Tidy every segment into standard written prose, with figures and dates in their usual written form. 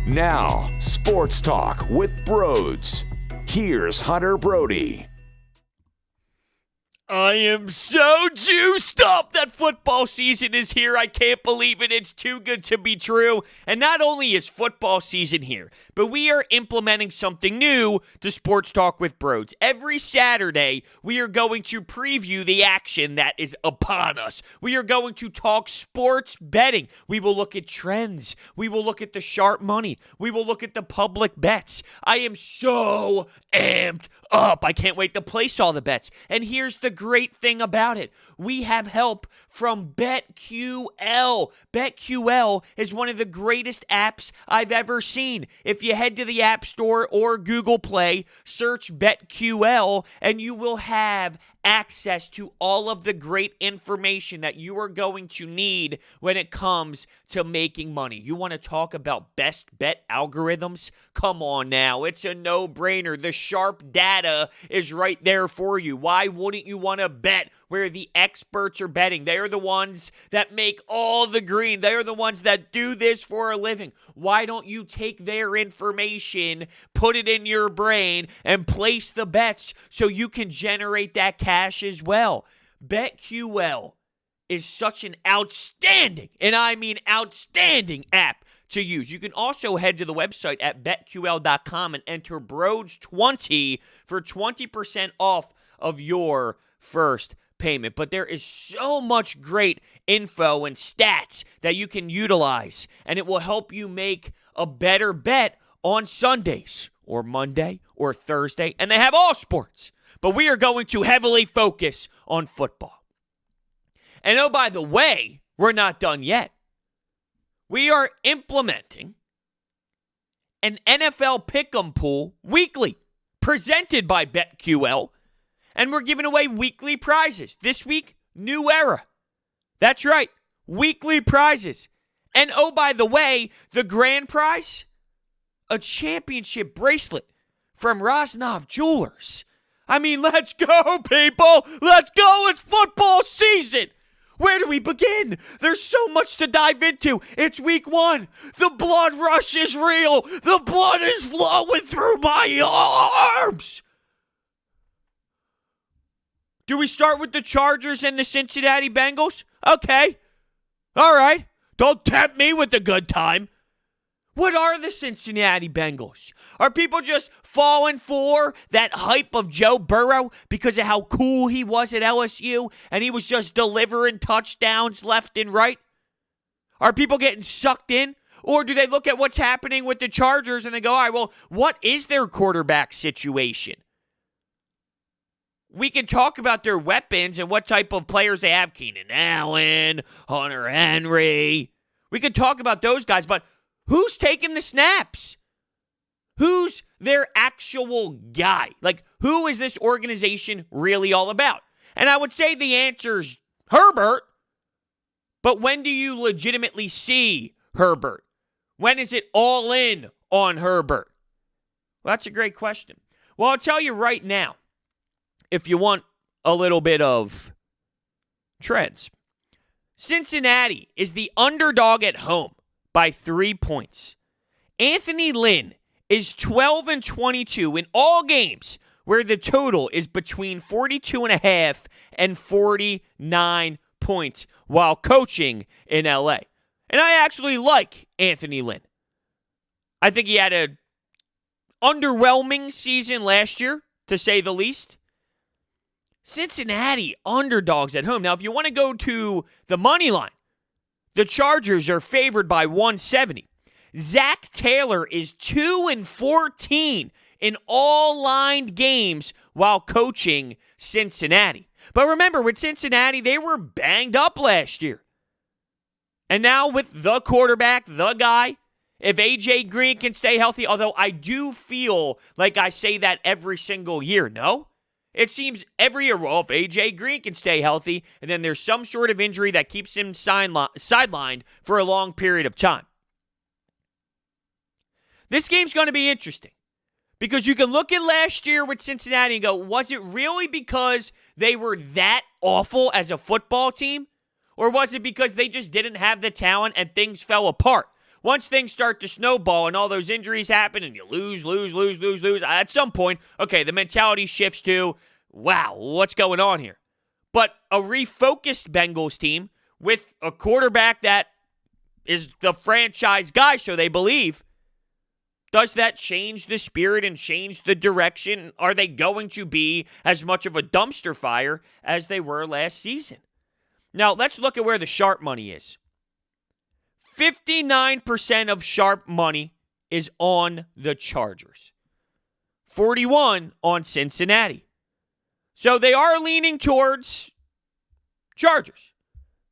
Now, Sports Talk with Broads. Here's Hunter Brody. I am so juiced up that football season is here. I can't believe it. It's too good to be true. And not only is football season here, but we are implementing something new to Sports Talk with Broads. Every Saturday, we are going to preview the action that is upon us. We are going to talk sports betting. We will look at trends. We will look at the sharp money. We will look at the public bets. I am so amped up. I can't wait to place all the bets. And here's the great thing about it. We have help from Betql. Betql is one of the greatest apps I've ever seen. If you head to the App Store or Google Play, search Betql, and you will have access to all of the great information that you are going to need when it comes to making money. You want to talk about best bet algorithms? Come on now. It's a no-brainer. The sharp data is right there for you. Why wouldn't you want to bet where the experts are betting? They are the ones that make all the green. They are the ones that do this for a living. Why don't you take their information, put it in your brain, and place the bets so you can generate that cash as well? Betql is such an outstanding, and I mean outstanding app to use. You can also head to the website at betql.com and enter Broads20 for 20% off of your first payment. But there is so much great info and stats that you can utilize, and it will help you make a better bet on Sundays or Monday or Thursday, and they have all sports. But we are going to heavily focus on football. And oh, by the way, we're not done yet. We are implementing an NFL Pick'em pool weekly, presented by Betql, and we're giving away weekly prizes. This week, new era. That's right, weekly prizes. And oh, by the way, the grand prize, a championship bracelet from Rosnov Jewelers. I mean, let's go, people. Let's go. It's football season. Where do we begin? There's so much to dive into. It's week 1. The blood rush is real. The blood is flowing through my arms. Do we start with the Chargers and the Cincinnati Bengals? Okay. All right. Don't tempt me with a good time. What are the Cincinnati Bengals? Are people just falling for that hype of Joe Burrow because of how cool he was at LSU and he was just delivering touchdowns left and right? Are people getting sucked in? Or do they look at what's happening with the Chargers and they go, all right, well, what is their quarterback situation? We can talk about their weapons and what type of players they have. Keenan Allen, Hunter Henry. We could talk about those guys, but who's taking the snaps? Who's their actual guy? Like, who is this organization really all about? And I would say the answer's Herbert. But when do you legitimately see Herbert? When is it all in on Herbert? Well, that's a great question. Well, I'll tell you right now, if you want a little bit of trends. Cincinnati is the underdog at home by 3 points. Anthony Lynn is 12-22 in all games where the total is between 42.5 and 49 points while coaching in LA. And I actually like Anthony Lynn. I think he had an underwhelming season last year, to say the least. Cincinnati underdogs at home. Now, if you want to go to the money line, the Chargers are favored by 170. Zach Taylor is 2-14 in all lined games while coaching Cincinnati. But remember, with Cincinnati, they were banged up last year. And now with the quarterback, the guy, if A.J. Green can stay healthy, although I do feel like I say that every single year, no? It seems every year, well, if A.J. Green can stay healthy, and then there's some sort of injury that keeps him sidelined for a long period of time. This game's going to be interesting because you can look at last year with Cincinnati and go, was it really because they were that awful as a football team? Or was it because they just didn't have the talent and things fell apart? once things start to snowball and all those injuries happen and you lose, at some point, okay, the mentality shifts to, wow, what's going on here? But a refocused Bengals team with a quarterback that is the franchise guy, so they believe, does that change the spirit and change the direction? Are they going to be as much of a dumpster fire as they were last season? Now, let's look at where the sharp money is. 59% of sharp money is on the Chargers. 41% on Cincinnati. So they are leaning towards Chargers.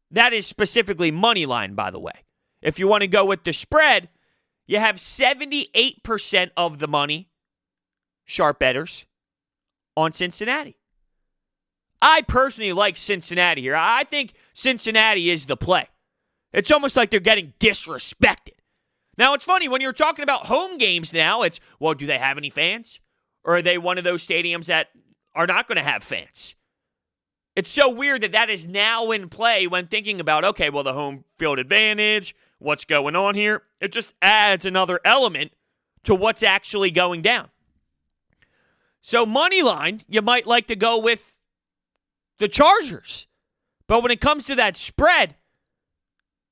That is specifically Moneyline, by the way. If you want to go with the spread, you have 78% of the money, sharp bettors, on Cincinnati. I personally like Cincinnati here. I think Cincinnati is the play. It's almost like they're getting disrespected. Now, it's funny, when you're talking about home games now, it's, well, do they have any fans? Or are they one of those stadiums that are not going to have fans? It's so weird that that is now in play when thinking about, okay, well, the home field advantage, what's going on here? It just adds another element to what's actually going down. So, Moneyline, you might like to go with the Chargers. But when it comes to that spread,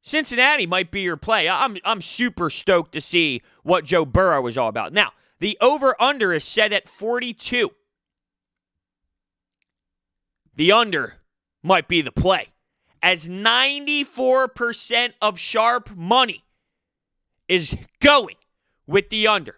Cincinnati might be your play. I'm super stoked to see what Joe Burrow is all about. Now, the over-under is set at 42. The under might be the play, as 94% of sharp money is going with the under.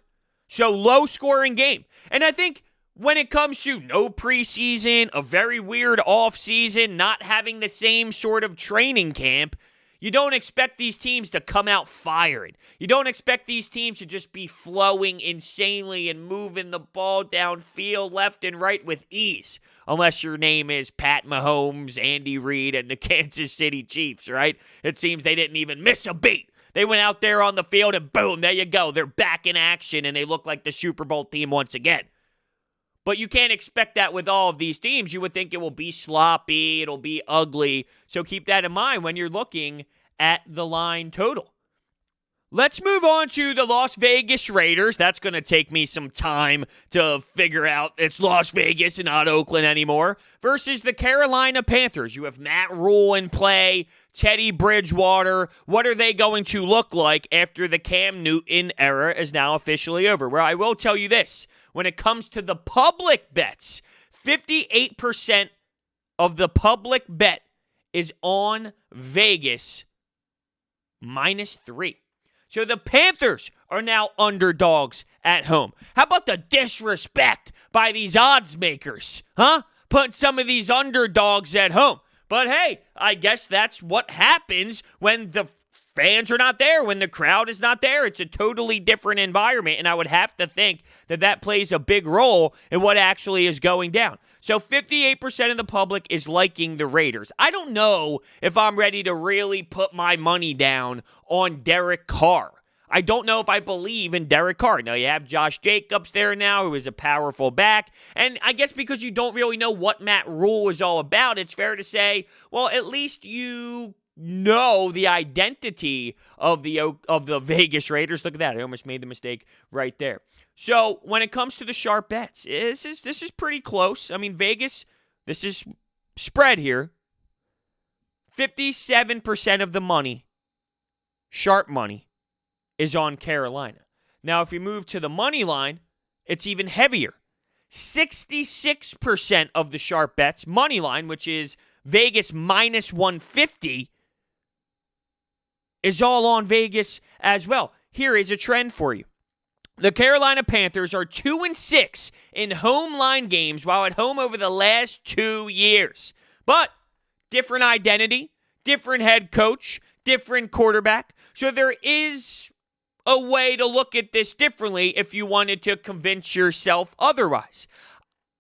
So low-scoring game. And I think when it comes to no preseason, a very weird offseason, not having the same sort of training camp, you don't expect these teams to come out firing. You don't expect these teams to just be flowing insanely and moving the ball downfield left and right with ease. Unless your name is Pat Mahomes, Andy Reid, and the Kansas City Chiefs, right? It seems they didn't even miss a beat. They went out there on the field and boom, there you go. They're back in action and they look like the Super Bowl team once again. But you can't expect that with all of these teams. You would think it will be sloppy, it'll be ugly. So keep that in mind when you're looking at the line total. Let's move on to the Las Vegas Raiders. That's going to take me some time to figure out. It's Las Vegas and not Oakland anymore. Versus the Carolina Panthers. You have Matt Rule in play, Teddy Bridgewater. What are they going to look like after the Cam Newton era is now officially over? Well, I will tell you this. When it comes to the public bets, 58% of the public bet is on Vegas -3. So the Panthers are now underdogs at home. How about the disrespect by these odds makers, huh? Putting some of these underdogs at home. But hey, I guess that's what happens when the fans are not there, when the crowd is not there. It's a totally different environment, and I would have to think that that plays a big role in what actually is going down. So 58% of the public is liking the Raiders. I don't know if I'm ready to really put my money down on Derek Carr. I don't know if I believe in Derek Carr. Now, you have Josh Jacobs there now, who is a powerful back. And I guess because you don't really know what Matt Rule is all about, it's fair to say, well, at least you know the identity of the Vegas Raiders. Look at that. I almost made the mistake right there. So when it comes to the sharp bets, this is pretty close. I mean, Vegas, this is spread here. 57% of the money, sharp money, is on Carolina. Now, if you move to the money line, it's even heavier. 66% of the sharp bets, money line, which is Vegas -150, is all on Vegas as well. Here is a trend for you. The Carolina Panthers are 2-6 in home line games while at home over the last 2 years. But different identity, different head coach, different quarterback. So there is a way to look at this differently if you wanted to convince yourself otherwise.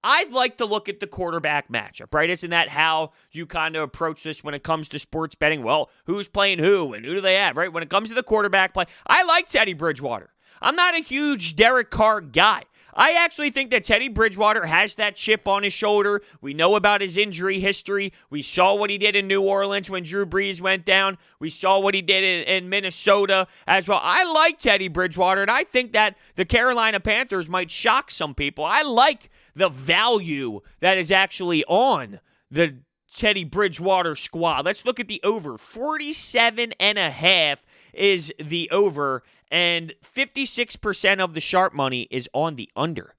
I'd like to look at the quarterback matchup, right? Isn't that how you kind of approach this when it comes to sports betting? Well, who's playing who and who do they have, right? When it comes to the quarterback play, I like Teddy Bridgewater. I'm not a huge Derek Carr guy. I actually think that Teddy Bridgewater has that chip on his shoulder. We know about his injury history. We saw what he did in New Orleans when Drew Brees went down. We saw what he did in Minnesota as well. I like Teddy Bridgewater, and I think that the Carolina Panthers might shock some people. I like the value that is actually on the Teddy Bridgewater squad. Let's look at the over. 47.5 is the over, and 56% of the sharp money is on the under.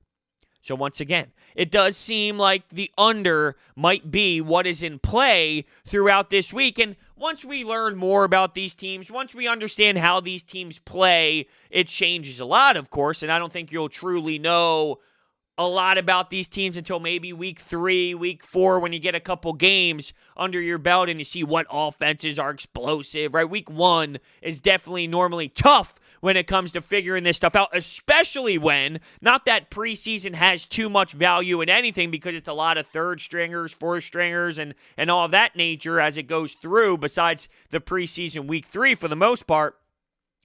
So once again, it does seem like the under might be what is in play throughout this week. And once we learn more about these teams, once we understand how these teams play, it changes a lot, of course. And I don't think you'll truly know a lot about these teams until maybe week 3, week 4, when you get a couple games under your belt and you see what offenses are explosive, right? Week 1 is definitely normally tough when it comes to figuring this stuff out, especially when, not that preseason has too much value in anything because it's a lot of third stringers, fourth stringers, and all of that nature as it goes through, besides the preseason week 3 for the most part.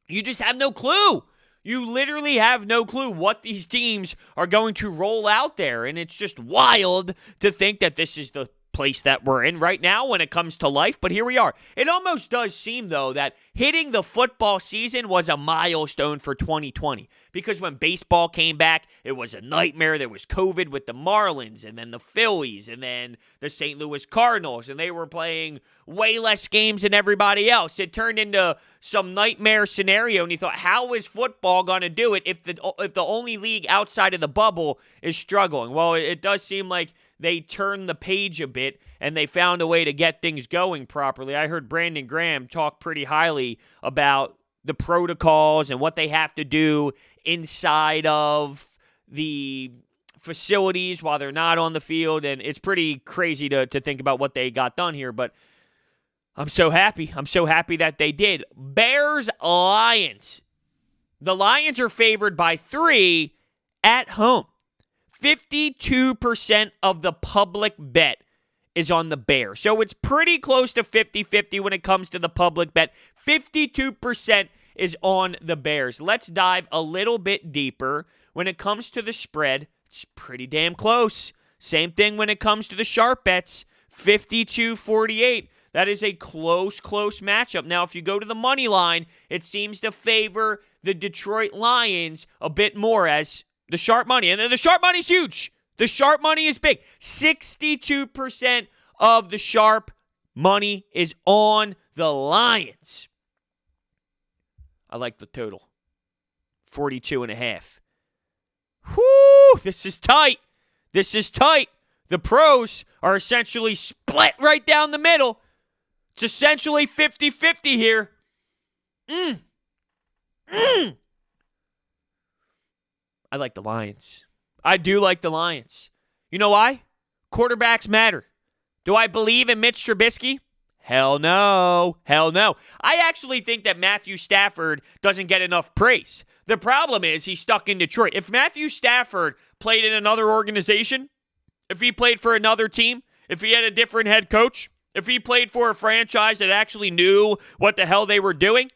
You just have no clue. You literally have no clue what these teams are going to roll out there, and it's just wild to think that this is the place that we're in right now when it comes to life, but here we are. It almost does seem, though, that hitting the football season was a milestone for 2020, because when baseball came back, it was a nightmare. There was COVID with the Marlins, and then the Phillies, and then the St. Louis Cardinals, and they were playing way less games than everybody else. It turned into some nightmare scenario, and you thought, how is football going to do it if the only league outside of the bubble is struggling? Well, it does seem like they turned the page a bit, and they found a way to get things going properly. I heard Brandon Graham talk pretty highly about the protocols and what they have to do inside of the facilities while they're not on the field, and it's pretty crazy to think about what they got done here, but I'm so happy. I'm so happy that they did. Bears-Lions. The Lions are favored by 3 at home. 52% of the public bet is on the Bears. So it's pretty close to 50-50 when it comes to the public bet. 52% is on the Bears. Let's dive a little bit deeper. When it comes to the spread, it's pretty damn close. Same thing when it comes to the sharp bets. 52-48. That is a close matchup. Now, if you go to the money line, it seems to favor the Detroit Lions a bit more as the sharp money. And then the sharp money is huge. The sharp money is big. 62% of the sharp money is on the Lions. I like the total. 42.5. Whoo! This is tight. This is tight. The pros are essentially split right down the middle. It's essentially 50-50 here. I like the Lions. I do like the Lions. You know why? Quarterbacks matter. Do I believe in Mitch Trubisky? Hell no. Hell no. I actually think that Matthew Stafford doesn't get enough praise. The problem is he's stuck in Detroit. If Matthew Stafford played in another organization, if he played for another team, if he had a different head coach, if he played for a franchise that actually knew what the hell they were doing,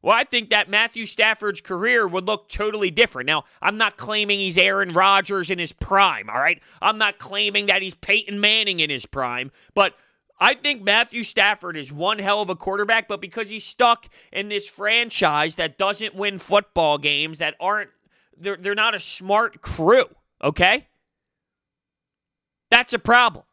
well, I think that Matthew Stafford's career would look totally different. Now, I'm not claiming he's Aaron Rodgers in his prime, all right? I'm not claiming that he's Peyton Manning in his prime, but I think Matthew Stafford is one hell of a quarterback, but because he's stuck in this franchise that doesn't win football games, that aren't, they're not a smart crew, okay? That's a problem.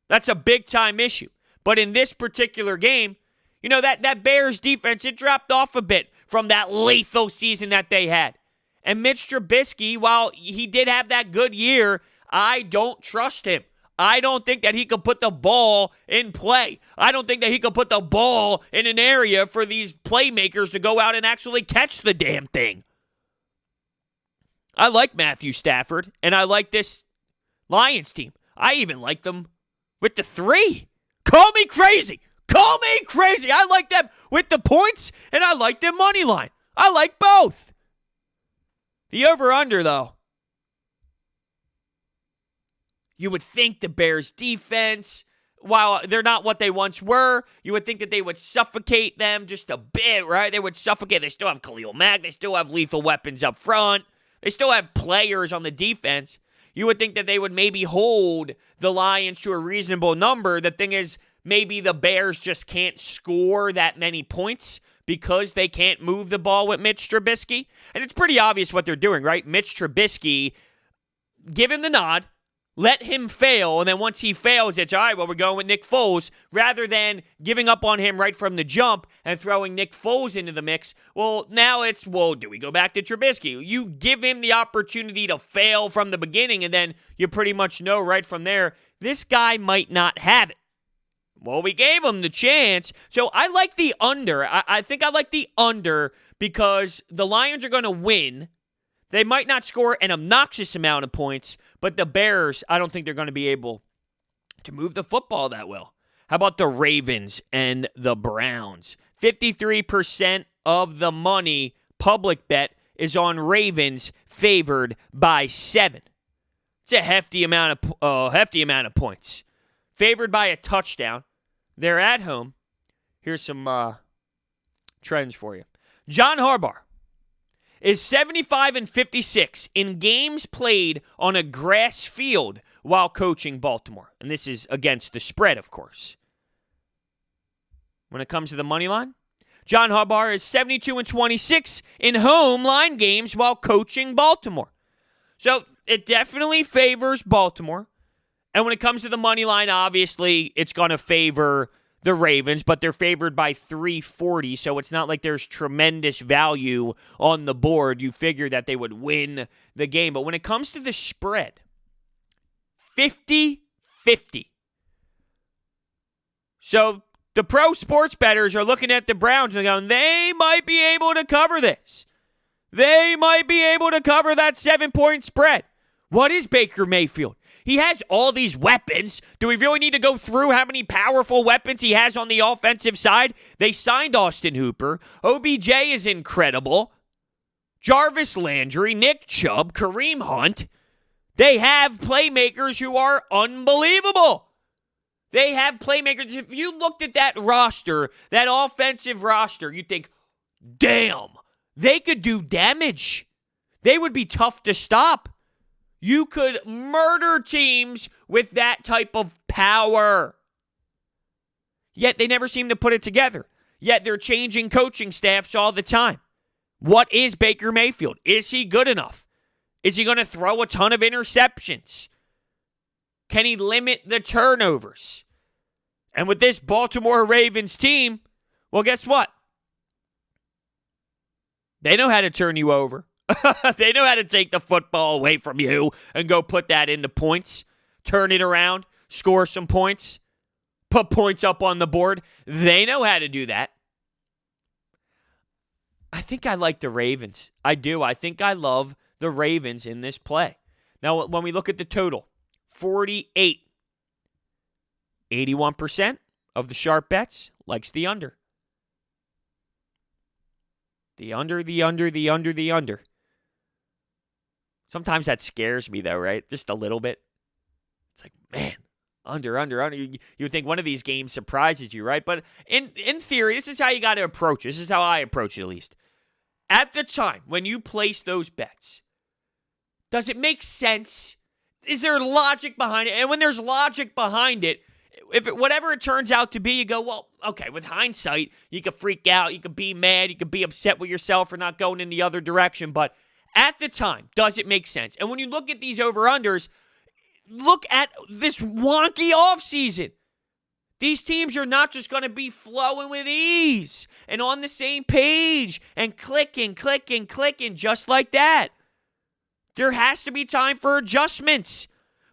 That's a big-time issue. But in this particular game, you know, that Bears defense, it dropped off a bit from that lethal season that they had. And Mitch Trubisky, while he did have that good year, I don't trust him. I don't think that he could put the ball in play. I don't think that he could put the ball in an area for these playmakers to go out and actually catch the damn thing. I like Matthew Stafford, and I like this Lions team. I even like them with the 3. Call me crazy. Call me crazy. I like them with the points, and I like them money line. I like both. The over-under, though. You would think the Bears' defense, while they're not what they once were, you would think that they would suffocate them just a bit, right? They would suffocate. They still have Khalil Mack. They still have lethal weapons up front. They still have players on the defense. You would think that they would maybe hold the Lions to a reasonable number. The thing is, maybe the Bears just can't score that many points because they can't move the ball with Mitch Trubisky. And it's pretty obvious what they're doing, right? Mitch Trubisky, give him the nod, let him fail, and then once he fails, it's, all right, well, we're going with Nick Foles, rather than giving up on him right from the jump and throwing Nick Foles into the mix. Well, now it's, well, do we go back to Trubisky? You give him the opportunity to fail from the beginning, and then you pretty much know right from there, this guy might not have it. Well, we gave him the chance. So I like the under. I think I like the under because the Lions are going to win. They might not score an obnoxious amount of points, but the Bears, I don't think they're going to be able to move the football that well. How about the Ravens and the Browns? 53% of the money, public bet, is on Ravens favored by 7. It's a hefty amount of points. Favored by a touchdown. They're at home. Here's some trends for you. John Harbaugh is 75-56 in games played on a grass field while coaching Baltimore. And this is against the spread, of course. When it comes to the money line, John Harbaugh is 72-26 in home line games while coaching Baltimore. So it definitely favors Baltimore. And when it comes to the money line, obviously, it's going to favor the Ravens, but they're favored by 340, so it's not like there's tremendous value on the board. You figure that they would win the game. But when it comes to the spread, 50-50. So the pro sports bettors are looking at the Browns and they're going, they might be able to cover this. They might be able to cover that 7-point spread. What is Baker Mayfield? He has all these weapons. Do we really need to go through how many powerful weapons he has on the offensive side? They signed Austin Hooper. OBJ is incredible. Jarvis Landry, Nick Chubb, Kareem Hunt. They have playmakers who are unbelievable. They have playmakers. If you looked at that roster, that offensive roster, you'd think, damn, they could do damage. They would be tough to stop. You could murder teams with that type of power. Yet they never seem to put it together. Yet they're changing coaching staffs all the time. What is Baker Mayfield? Is he good enough? Is he going to throw a ton of interceptions? Can he limit the turnovers? And with this Baltimore Ravens team, well, guess what? They know how to turn you over. They know how to take the football away from you and go put that into points, turn it around, score some points, put points up on the board. They know how to do that. I think I like the Ravens. I do. I think I love the Ravens in this play. Now, when we look at the total, 48. 81% of the sharp bets likes the under. The under. Sometimes that scares me, though, right? Just a little bit. It's like, man, under. You would think one of these games surprises you, right? But in theory, this is how you got to approach it. This is how I approach it, at least. At the time, when you place those bets, does it make sense? Is there logic behind it? And when there's logic behind it, whatever it turns out to be, you go, well, okay, with hindsight, you could freak out, you could be mad, you could be upset with yourself for not going in the other direction, but at the time, does it make sense? And when you look at these over-unders, look at this wonky offseason. These teams are not just going to be flowing with ease and on the same page and clicking just like that. There has to be time for adjustments.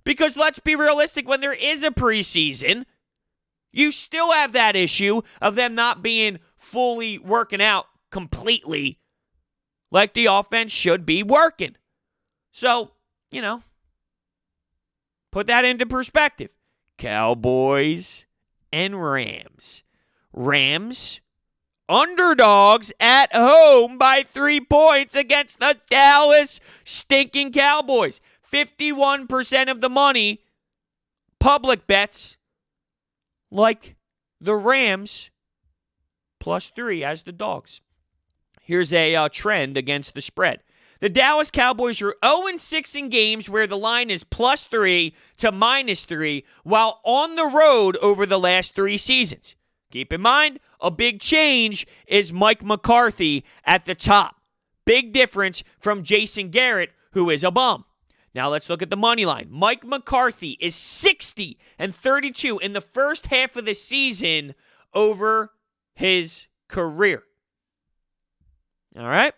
Because let's be realistic, when there is a preseason, you still have that issue of them not being fully working out completely like the offense should be working. So, put that into perspective. Cowboys and Rams. Rams, underdogs at home by 3 points against the Dallas stinking Cowboys. 51% of the money, public bets, like the Rams, +3 as the dogs. Here's a trend against the spread. The Dallas Cowboys are 0-6 in games where the line is +3 to -3 while on the road over the last 3 seasons. Keep in mind, a big change is Mike McCarthy at the top. Big difference from Jason Garrett, who is a bum. Now let's look at the money line. Mike McCarthy is 60-32 in the first half of the season over his career. All right.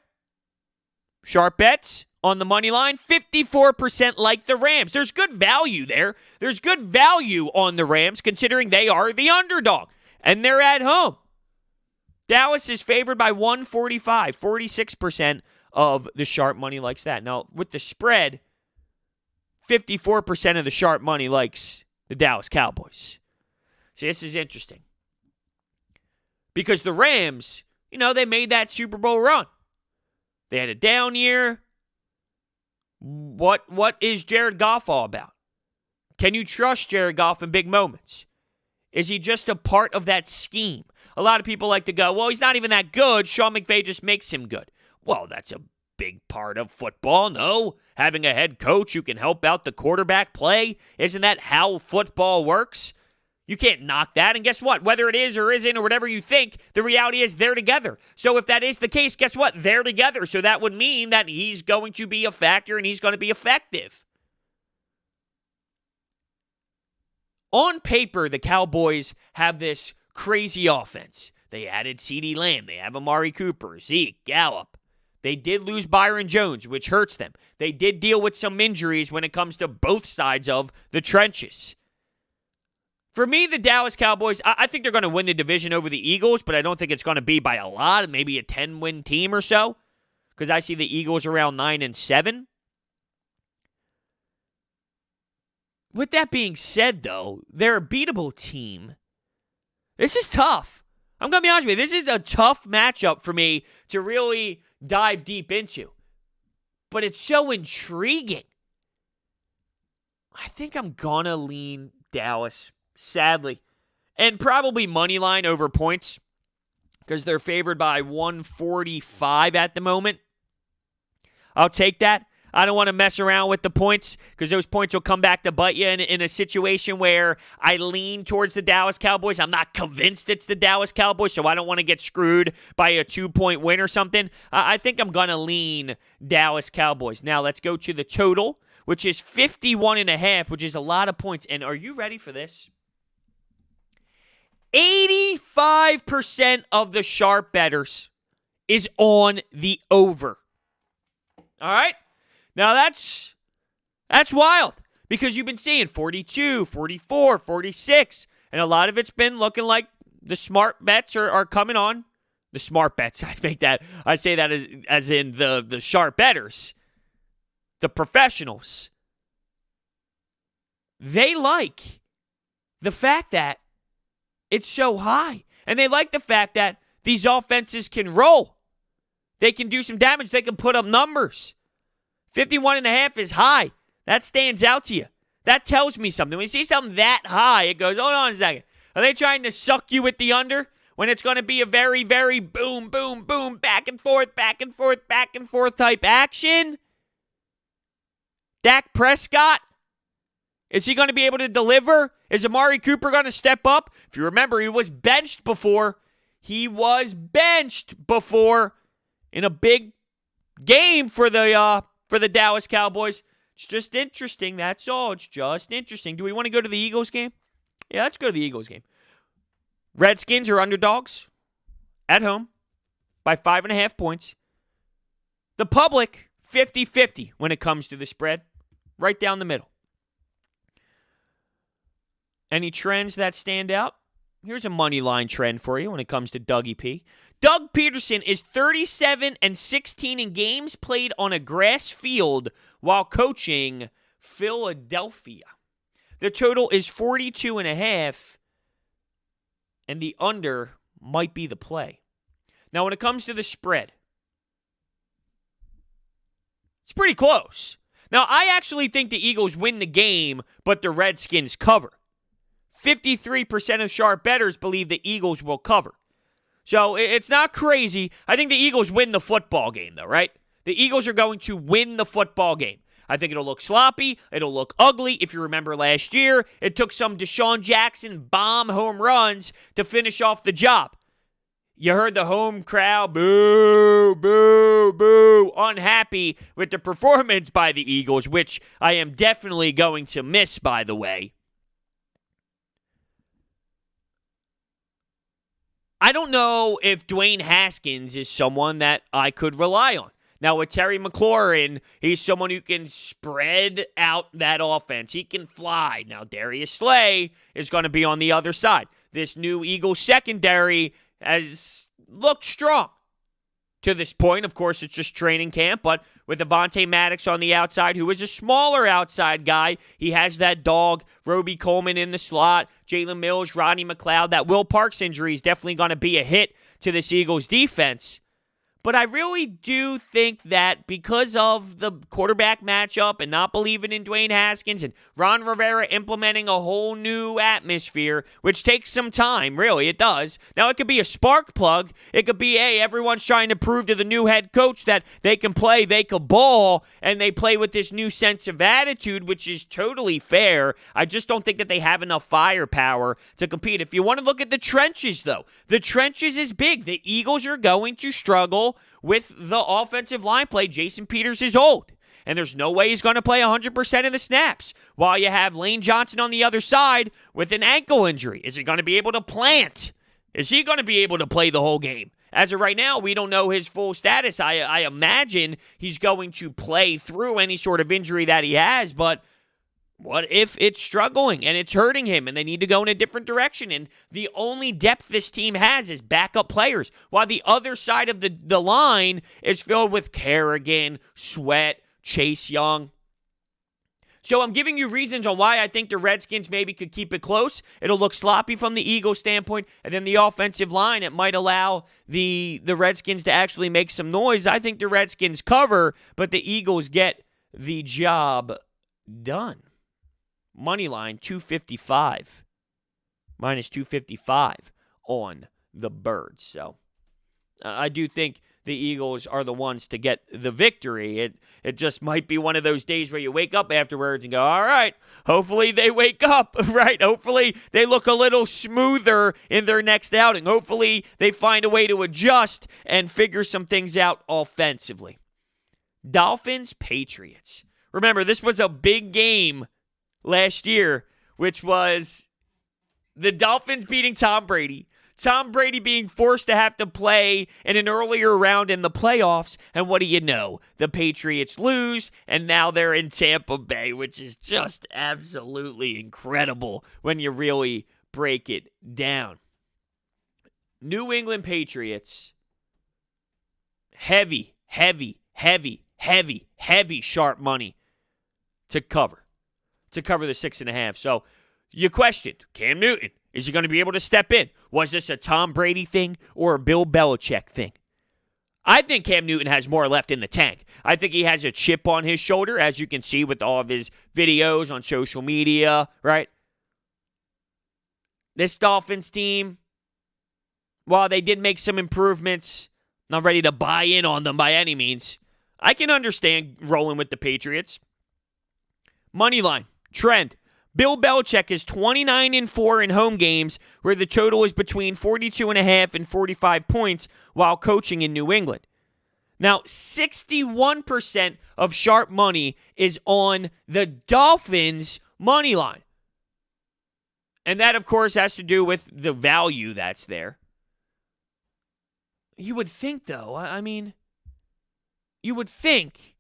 Sharp bets on the money line, 54% like the Rams. There's good value there. There's good value on the Rams considering they are the underdog and they're at home. Dallas is favored by 145. 46% of the sharp money likes that. Now, with the spread, 54% of the sharp money likes the Dallas Cowboys. See, this is interesting. Because the Rams, they made that Super Bowl run. They had a down year. What is Jared Goff all about? Can you trust Jared Goff in big moments? Is he just a part of that scheme? A lot of people like to go, well, he's not even that good. Sean McVay just makes him good. Well, that's a big part of football, no? Having a head coach who can help out the quarterback play, isn't that how football works? You can't knock that, and guess what? Whether it is or isn't or whatever you think, the reality is they're together. So if that is the case, guess what? They're together. So that would mean that he's going to be a factor and he's going to be effective. On paper, the Cowboys have this crazy offense. They added CeeDee Lamb. They have Amari Cooper, Zeke, Gallup. They did lose Byron Jones, which hurts them. They did deal with some injuries when it comes to both sides of the trenches. For me, the Dallas Cowboys, I think they're going to win the division over the Eagles, but I don't think it's going to be by a lot, maybe a 10-win team or so, because I see the Eagles around 9-7. With that being said, though, they're a beatable team. This is tough. I'm going to be honest with you. This is a tough matchup for me to really dive deep into. But it's so intriguing. I think I'm going to lean Dallas, sadly. And probably money line over points because they're favored by 145 at the moment. I'll take that. I don't want to mess around with the points because those points will come back to bite you in a situation where I lean towards the Dallas Cowboys. I'm not convinced it's the Dallas Cowboys, so I don't want to get screwed by a 2-point win or something. I think I'm going to lean Dallas Cowboys. Now, let's go to the total, which is 51.5, which is a lot of points. And are you ready for this? 85% of the sharp bettors is on the over. All right? Now, that's wild because you've been seeing 42, 44, 46, and a lot of it's been looking like the smart bets are coming on. The smart bets, I say that as in the sharp bettors, the professionals. They like the fact that it's so high, and they like the fact that these offenses can roll. They can do some damage. They can put up numbers. 51.5 is high. That stands out to you. That tells me something. When you see something that high, it goes, hold on a second. Are they trying to suck you with the under when it's going to be a very, very boom, boom, boom, back and forth, back and forth, back and forth type action? Dak Prescott? Is he going to be able to deliver? Is Amari Cooper going to step up? If you remember, he was benched before. He was benched before in a big game for the Dallas Cowboys. It's just interesting, that's all. It's just interesting. Do we want to go to the Eagles game? Yeah, let's go to the Eagles game. Redskins are underdogs at home by 5.5 points. The public, 50-50 when it comes to the spread. Right down the middle. Any trends that stand out? Here's a money line trend for you when it comes to Dougie P. Doug Peterson is 37-16 in games played on a grass field while coaching Philadelphia. The total is 42.5, and the under might be the play. Now, when it comes to the spread, it's pretty close. Now, I actually think the Eagles win the game, but the Redskins cover. 53% of sharp bettors believe the Eagles will cover. So it's not crazy. I think the Eagles win the football game, though, right? the Eagles are going to win the football game. I think it'll look sloppy. It'll look ugly. If you remember last year, it took some Deshaun Jackson bomb home runs to finish off the job. You heard the home crowd, boo, boo, boo, unhappy with the performance by the Eagles, which I am definitely going to miss, by the way. I don't know if Dwayne Haskins is someone that I could rely on. Now, with Terry McLaurin, he's someone who can spread out that offense. He can fly. Now, Darius Slay is going to be on the other side. This new Eagles secondary has looked strong to this point. Of course, it's just training camp, but with Avonte Maddox on the outside, who is a smaller outside guy, he has that dog, Roby Coleman in the slot, Jalen Mills, Rodney McLeod. That Will Parks injury is definitely going to be a hit to this Eagles defense. But I really do think that because of the quarterback matchup and not believing in Dwayne Haskins and Ron Rivera implementing a whole new atmosphere, which takes some time, really, it does. Now, it could be a spark plug. It could be, hey, everyone's trying to prove to the new head coach that they can play, they can ball, and they play with this new sense of attitude, which is totally fair. I just don't think that they have enough firepower to compete. If you want to look at the trenches, though, the trenches is big. The Eagles are going to struggle with the offensive line play. Jason Peters is old, and there's no way he's going to play 100% of the snaps, while you have Lane Johnson on the other side with an ankle injury. Is he going to be able to plant? Is he going to be able to play the whole game? As of right now, we don't know his full status. I imagine he's going to play through any sort of injury that he has, but what if it's struggling and it's hurting him and they need to go in a different direction? And the only depth this team has is backup players, while the other side of the line is filled with Kerrigan, Sweat, Chase Young. So I'm giving you reasons on why I think the Redskins maybe could keep it close. It'll look sloppy from the Eagles standpoint, and then the offensive line, it might allow the Redskins to actually make some noise. I think the Redskins cover, but the Eagles get the job done. Moneyline 255, minus 255 on the Birds. So I do think the Eagles are the ones to get the victory. It just might be one of those days where you wake up afterwards and go, all right, hopefully they wake up, right? Hopefully they look a little smoother in their next outing. Hopefully they find a way to adjust and figure some things out offensively. Dolphins, Patriots. Remember, this was a big game last year, which was the Dolphins beating Tom Brady being forced to have to play in an earlier round in the playoffs, and what do you know? The Patriots lose, and now they're in Tampa Bay, which is just absolutely incredible when you really break it down. New England Patriots, heavy sharp money to cover the 6.5. So you questioned Cam Newton. Is he going to be able to step in? Was this a Tom Brady thing or a Bill Belichick thing? I think Cam Newton has more left in the tank. I think he has a chip on his shoulder, as you can see with all of his videos on social media, right? This Dolphins team, while they did make some improvements, not ready to buy in on them by any means. I can understand rolling with the Patriots. Moneyline. Trend. Bill Belichick is 29-4 in home games, where the total is between 42.5 and 45 points while coaching in New England. Now, 61% of sharp money is on the Dolphins' money line. And that, of course, has to do with the value that's there. You would think, though, you would think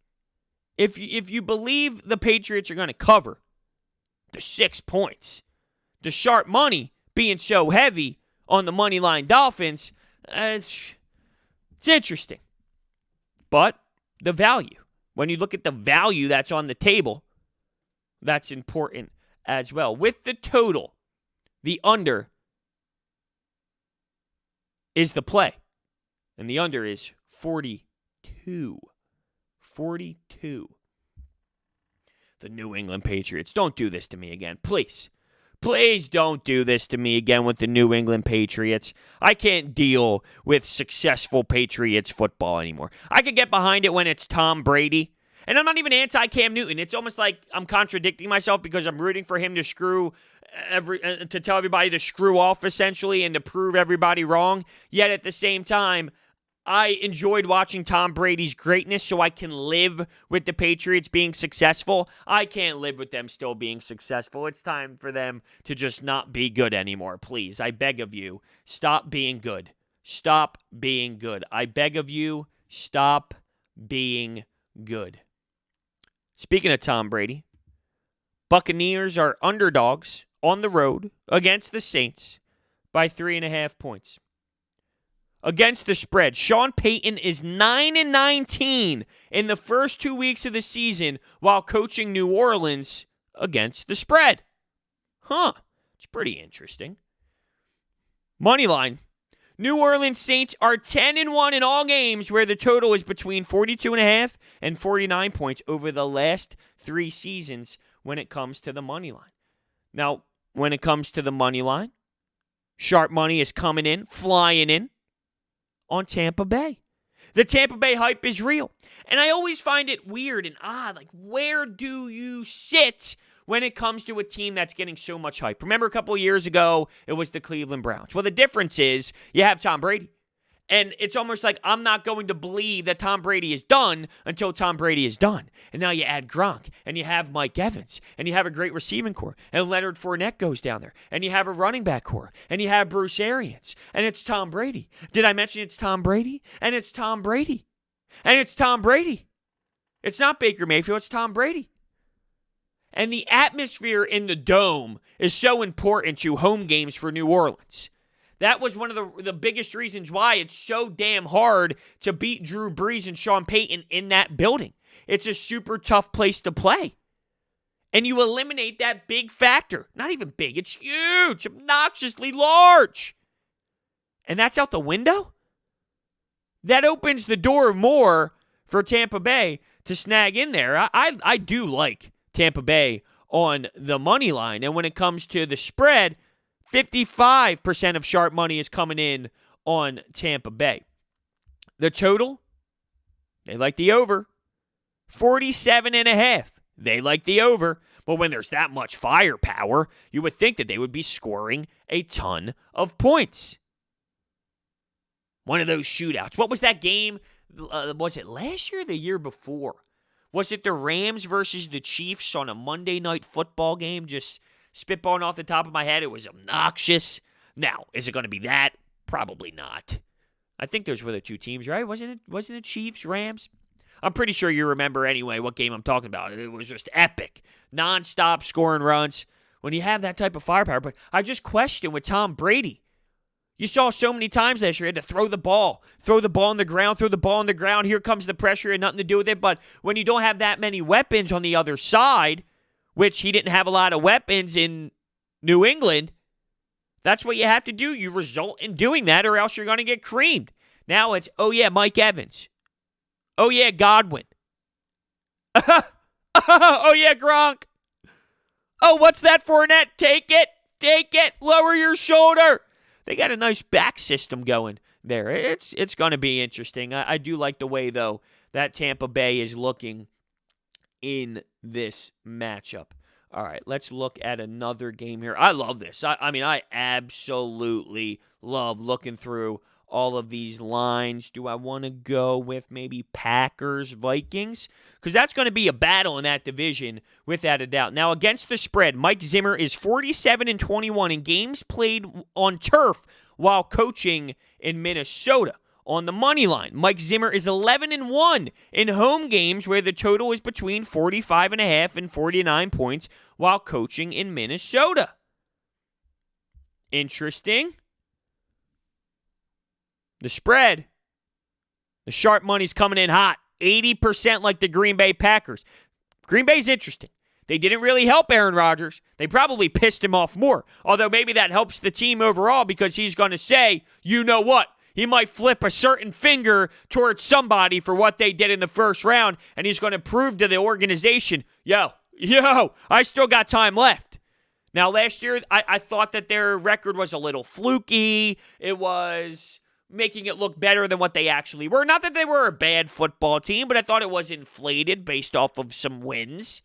if you believe the Patriots are going to cover the 6 points, the sharp money being so heavy on the Moneyline Dolphins, it's interesting. But the value, when you look at the value that's on the table, that's important as well. With the total, the under is the play, and the under is 42. 42. The New England Patriots. Don't do this to me again. Please. Please don't do this to me again with the New England Patriots. I can't deal with successful Patriots football anymore. I could get behind it when it's Tom Brady. And I'm not even anti-Cam Newton. It's almost like I'm contradicting myself because I'm rooting for him to to tell everybody to screw off, essentially, and to prove everybody wrong. Yet at the same time, I enjoyed watching Tom Brady's greatness, so I can live with the Patriots being successful. I can't live with them still being successful. It's time for them to just not be good anymore. Please, I beg of you, stop being good. Stop being good. I beg of you, stop being good. Speaking of Tom Brady, Buccaneers are underdogs on the road against the Saints by 3.5 points. Against the spread, Sean Payton is 9-19 in the first 2 weeks of the season while coaching New Orleans against the spread. It's pretty interesting. Moneyline. New Orleans Saints are 10-1 in all games where the total is between 42.5 and 49 points over the last 3 seasons when it comes to the money line. Now, when it comes to the money line, sharp money is coming in, flying in on Tampa Bay. The Tampa Bay hype is real. And I always find it weird and odd, like, where do you sit when it comes to a team that's getting so much hype? Remember a couple of years ago, it was the Cleveland Browns. Well, the difference is you have Tom Brady. And it's almost like I'm not going to believe that Tom Brady is done until Tom Brady is done. And now you add Gronk, and you have Mike Evans, and you have a great receiving core, and Leonard Fournette goes down there, and you have a running back core, and you have Bruce Arians, and it's Tom Brady. Did I mention it's Tom Brady? And it's Tom Brady. And it's Tom Brady. It's not Baker Mayfield, it's Tom Brady. And the atmosphere in the Dome is so important to home games for New Orleans. That was one of the biggest reasons why it's so damn hard to beat Drew Brees and Sean Payton in that building. It's a super tough place to play. And you eliminate that big factor. Not even big, it's huge, obnoxiously large. And that's out the window? That opens the door more for Tampa Bay to snag in there. I do like Tampa Bay on the money line. And when it comes to the spread, 55% of sharp money is coming in on Tampa Bay. The total, they like the over. 47.5. They like the over. But when there's that much firepower, you would think that they would be scoring a ton of points. One of those shootouts. What was that game? Was it last year or the year before? Was it the Rams versus the Chiefs on a Monday night football game? Just spitballing off the top of my head, it was obnoxious. Now, is it going to be that? Probably not. I think those were the two teams, right? Wasn't it Chiefs, Rams? I'm pretty sure you remember anyway what game I'm talking about. It was just epic. Non-stop scoring runs. When you have that type of firepower. But I just question with Tom Brady. You saw so many times last year, he had to throw the ball on the ground. Here comes the pressure and nothing to do with it. But when you don't have that many weapons on the other side, which he didn't have a lot of weapons in New England, that's what you have to do. You result in doing that or else you're going to get creamed. Now it's, oh yeah, Mike Evans. Oh yeah, Godwin. Oh yeah, Gronk. Oh, what's that, Fournette? Take it. Lower your shoulder. They got a nice back system going there. It's going to be interesting. I do like the way, though, that Tampa Bay is looking in this matchup. All right, let's look at another game here. I love this. I absolutely love looking through all of these lines. Do I want to go with maybe Packers, Vikings? Because that's going to be a battle in that division, without a doubt. Now, against the spread, Mike Zimmer is 47-21 in games played on turf while coaching in Minnesota. On the money line, Mike Zimmer is 11-1 in home games where the total is between 45.5 and 49 points while coaching in Minnesota. Interesting. The spread, the sharp money's coming in hot. 80% like the Green Bay Packers. Green Bay's interesting. They didn't really help Aaron Rodgers. They probably pissed him off more. Although maybe that helps the team overall because he's going to say, you know what? He might flip a certain finger towards somebody for what they did in the first round, and he's going to prove to the organization, yo, I still got time left. Now, last year, I thought that their record was a little fluky. It was making it look better than what they actually were. Not that they were a bad football team, but I thought it was inflated based off of some wins.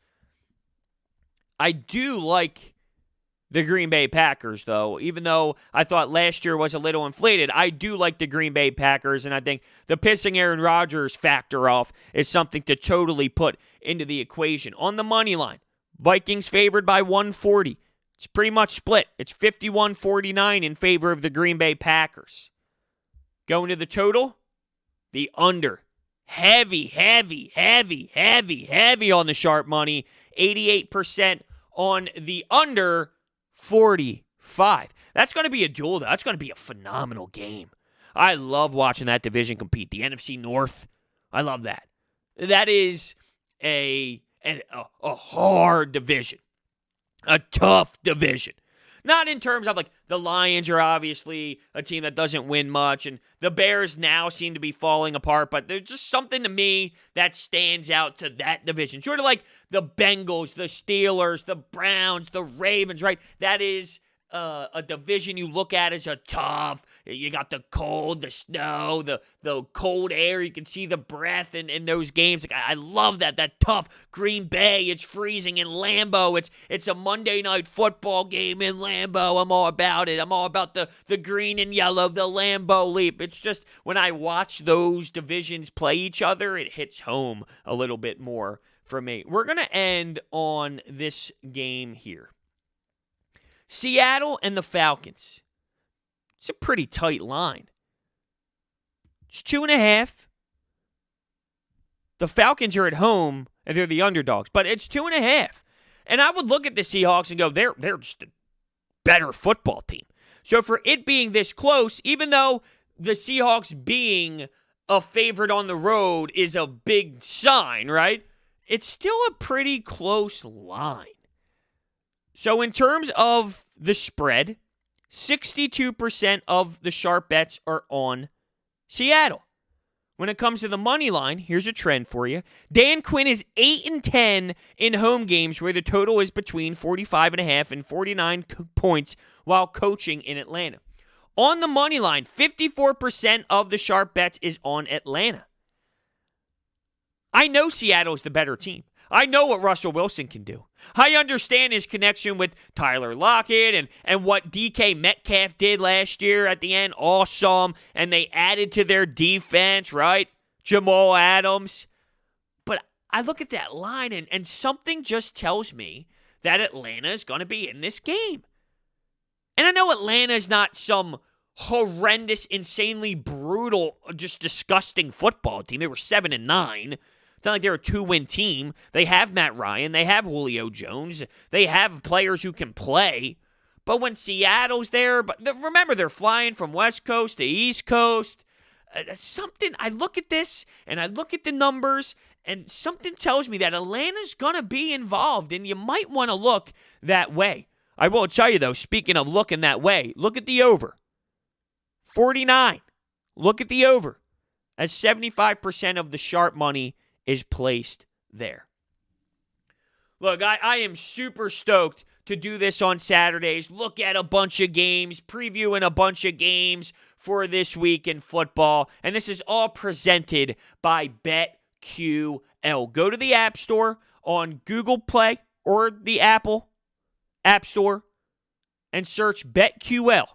I do like the Green Bay Packers, though. Even though I thought last year was a little inflated, I do like the Green Bay Packers, and I think the pissing Aaron Rodgers factor off is something to totally put into the equation. On the money line, Vikings favored by 140. It's pretty much split. It's 51-49 in favor of the Green Bay Packers. Going to the total, the under. Heavy on the sharp money. 88% on the under, 45. That's going to be a duel, though. That's going to be a phenomenal game. I love watching that division compete. The NFC North, I love that. That is a hard division. A tough division. Not in terms of, like, the Lions are obviously a team that doesn't win much, and the Bears now seem to be falling apart, but there's just something to me that stands out to that division. Sort of like the Bengals, the Steelers, the Browns, the Ravens, right? That is a division you look at as a tough. You got the cold, the snow, the cold air. You can see the breath in those games. Like, I love that tough Green Bay. It's freezing in Lambeau. It's a Monday night football game in Lambeau. I'm all about it. I'm all about the green and yellow, the Lambeau Leap. It's just when I watch those divisions play each other, it hits home a little bit more for me. We're going to end on this game here. Seattle and the Falcons. It's a pretty tight line. It's 2.5. The Falcons are at home, and they're the underdogs, but it's 2.5. And I would look at the Seahawks and go, they're just a better football team. So for it being this close, even though the Seahawks being a favorite on the road is a big sign, right? It's still a pretty close line. So in terms of the spread, 62% of the sharp bets are on Seattle. When it comes to the money line, here's a trend for you. Dan Quinn is 8-10 in home games where the total is between 45.5 and 49 points while coaching in Atlanta. On the money line, 54% of the sharp bets is on Atlanta. I know Seattle is the better team. I know what Russell Wilson can do. I understand his connection with Tyler Lockett and what DK Metcalf did last year at the end. Awesome. And they added to their defense, right? Jamal Adams. But I look at that line and something just tells me that Atlanta is going to be in this game. And I know Atlanta is not some horrendous, insanely brutal, just disgusting football team. They were 7-9. It's not like they're a 2-win team. They have Matt Ryan. They have Julio Jones. They have players who can play. But when Seattle's there, remember, they're flying from West Coast to East Coast. I look at this, and I look at the numbers, and something tells me that Atlanta's going to be involved, and you might want to look that way. I will tell you, though, speaking of looking that way, look at the over. 49. Look at the over. As 75% of the sharp money is placed there. Look, I am super stoked to do this on Saturdays. Look at a bunch of games, previewing a bunch of games for this week in football. And this is all presented by BetQL. Go to the App Store on Google Play or the Apple App Store and search BetQL.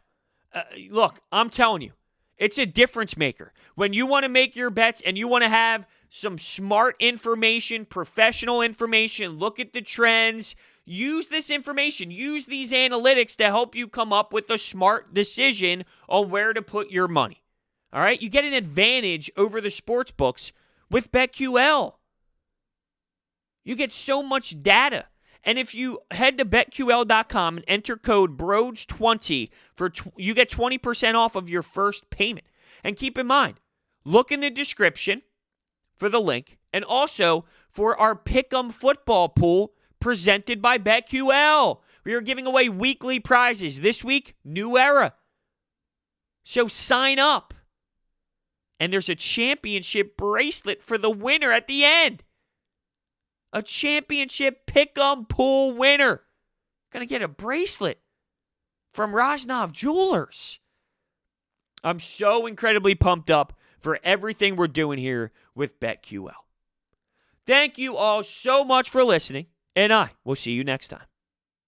Look, I'm telling you, it's a difference maker. When you want to make your bets and you want to have some smart information, professional information, look at the trends, use this information, use these analytics to help you come up with a smart decision on where to put your money. All right? You get an advantage over the sports books with BetQL. You get so much data. And if you head to BetQL.com and enter code BRODES20, you get 20% off of your first payment. And keep in mind, look in the description for the link, and also for our Pick'em football pool presented by BetQL. We are giving away weekly prizes. This week, new era. So sign up. And there's a championship bracelet for the winner at the end. A championship Pick'em pool winner. Gonna get a bracelet from Rosnov Jewelers. I'm so incredibly pumped up for everything we're doing here with BetQL. Thank you all so much for listening, and I will see you next time.